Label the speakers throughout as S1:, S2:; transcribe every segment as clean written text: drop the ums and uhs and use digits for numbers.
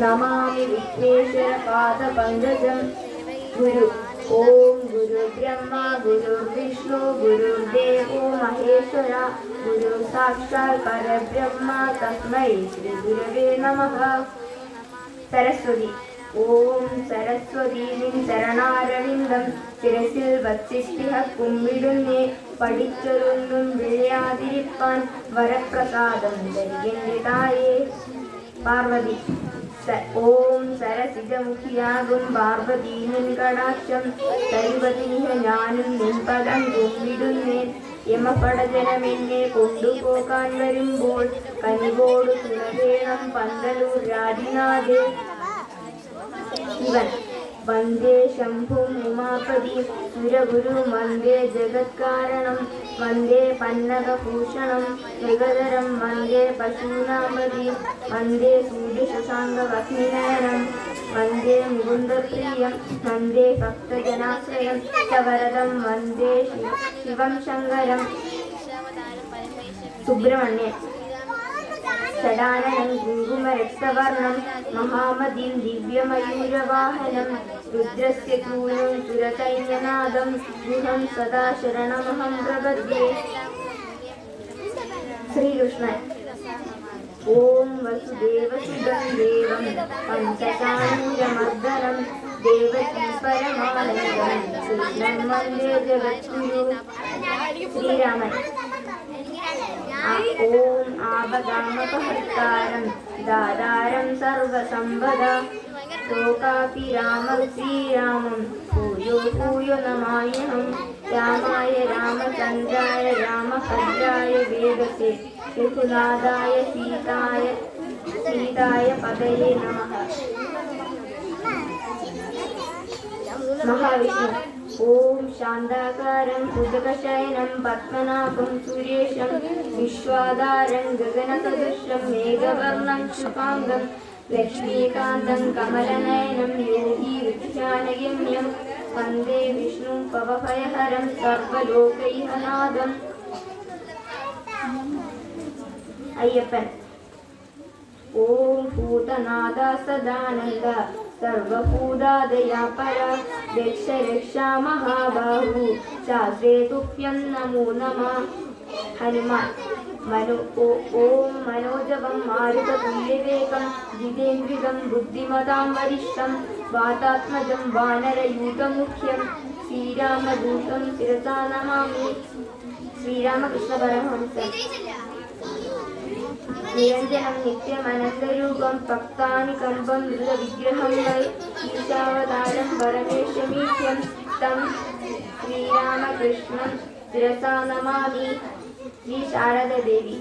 S1: नमामि विघ्नेश्वरपादपङ्कजं गुरु। ॐ गुरुर्ब्रह्मा गुरुर्विष्णु गुरुर्देवो महेश्वरा गुरु साक्षात् परब्रह्म तस्मै श्रीगुरवे नमः। सरस्वती। ഓം സരസ്വതി നിൻ ശരണാരവിന്ദം ശിരസിൽ വച്ചിട്ടിഹ കുമ്പിടുന്നേ പഠിച്ചതൊന്നും വിഴയാതിരിപ്പാൻ വരപ്രസാദം തരികെന്റെ തായേ. പാർവതി. ഓം സരസിജമുഖിയാകും പാർവതി നിൻ കടാക്ഷം തരുവതിനിഹ ഞാനും നിൻ പദം കുമ്പിടുന്നേ. യമപടജനമെന്നെ കൊണ്ടുപോകാൻ വരുമ്പോൾ കനിവോടു തുണവേണം പന്തലൂർ രാജിനാഥേ. ശിവൻ. വന്ദേ ശംഭും ഉമാപതി സുരഗുരു വന്ദേ ജഗത്കാരണം വന്ദേ പന്നകഭൂഷണം മൃഗധരം വന്ദേ പശൂനാമതി വന്ദേ സൂര്യശശാങ്കവഹ്നിനയനം വന്ദേ മുകുന്ദപ്രിയം വന്ദേ ഭക്തജനാശ്രയം സവരദം വന്ദേ ശിവം ശങ്കരം. സുബ്രഹ്മണ്യൻ. ഷടാനനം കുങ്കുമരക്തവർണം മഹാമതിം ദിവ്യമയൂരവാഹനം രുദ്രസ്യ ക്രൂരം സുരസൈന്യനാദം ഗുഹം സദാ ശരണമഹം പ്രപദ്യേ. ശ്രീകൃഷ്ണൻ. ഓം വസുദേവസുതം ദേവം പഞ്ചചാണൂരമർദ്ദനം ദേവകീ പരമാനന്ദം കൃഷ്ണം വന്ദേ ജഗദ്ഗുരു. ശ്രീരാമൻ. ഓം ആപദാമപഹർത്താരം ദാതാരം സർവസമ്പദാ ലോകാഭിരാമം ശ്രീരാമം ഭൂയോ ഭൂയോ നമാമ്യഹം. രാമായ രാമചന്ദ്രായ രാമഭദ്രായ വേദസേ രഘുനാഥായ സീതായ പദയേ നമഃ. മഹാവിഷ്ണു. ഓം ശാന്താകാരം ഭുജഗശയനം പത്മനാഭം സുരേശം വിശ്വാധാരം ഗഗനസദൃശം മേഘവർണം ശുഭാംഗം ലക്ഷ്മീകാന്തം കമലനയനം യോഗി വിഖ്യാനഗമ്യം വന്ദേ വിഷ്ണു പവഭയഹരം സർവലോകൈകനാഥം. അയ്യപ്പൻ. ഓം ഭൂതനാഥ സദാനന്ദ സർവഭൂതാദയാപര രക്ഷ രക്ഷാ മഹാബാഹു ശാസ്ത്രേ തുഭ്യം നമോ നമഃ. ഹനുമാൻ. ഓം മനോജവം മാരുതതുല്യവേഗം ജിതേന്ദ്രികം ബുദ്ധിമതാം വരിഷ്ഠം വാതാത്മജം വാനരയൂഥമുഖ്യം ശ്രീരാമദൂതം ശിരസാ നമാമി. ശ്രീരാമകൃഷ്ണ പരമഹംസൻ. നിരഞ്ജനം നിത്യമനന്തരൂപം ഭക്താനി കമ്പം മൃതവിഗ്രഹം വൈ ഈശാവതാരം പരമേശമീശ്യം തം ശ്രീരാമകൃഷ്ണം ശിരസാ നമാമി. ശ്രീ ശാരദാദേവി.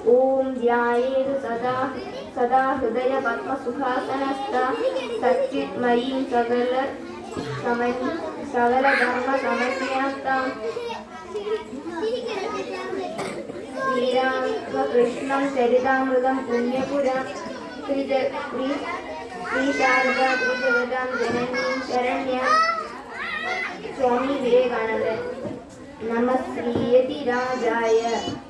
S1: ഓം ധ്യായേത് സദാ ഹൃദയ പത്മസുഖാസനസ്ഥ സച്ചിന്മയീം സകലധർമ്മ സമന്യാസ്താം ശ്രീരാമകൃഷ്ണം ചരിതാമൃതം പുണ്യപുരം. ശ്രീ ശാരദാ ത്രിജഗതാം ജനനീം ശരണ്യ. സ്വാമി വിവേകാനന്ദൻ. നമസ്ത്രീയതിരാജായ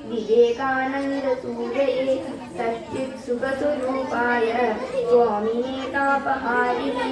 S1: വിവേകാനന്ദസൂരയേ സച്ചിത് സുഖസ്വരൂപായ സ്വാമിനേ താപഹാരിണേ.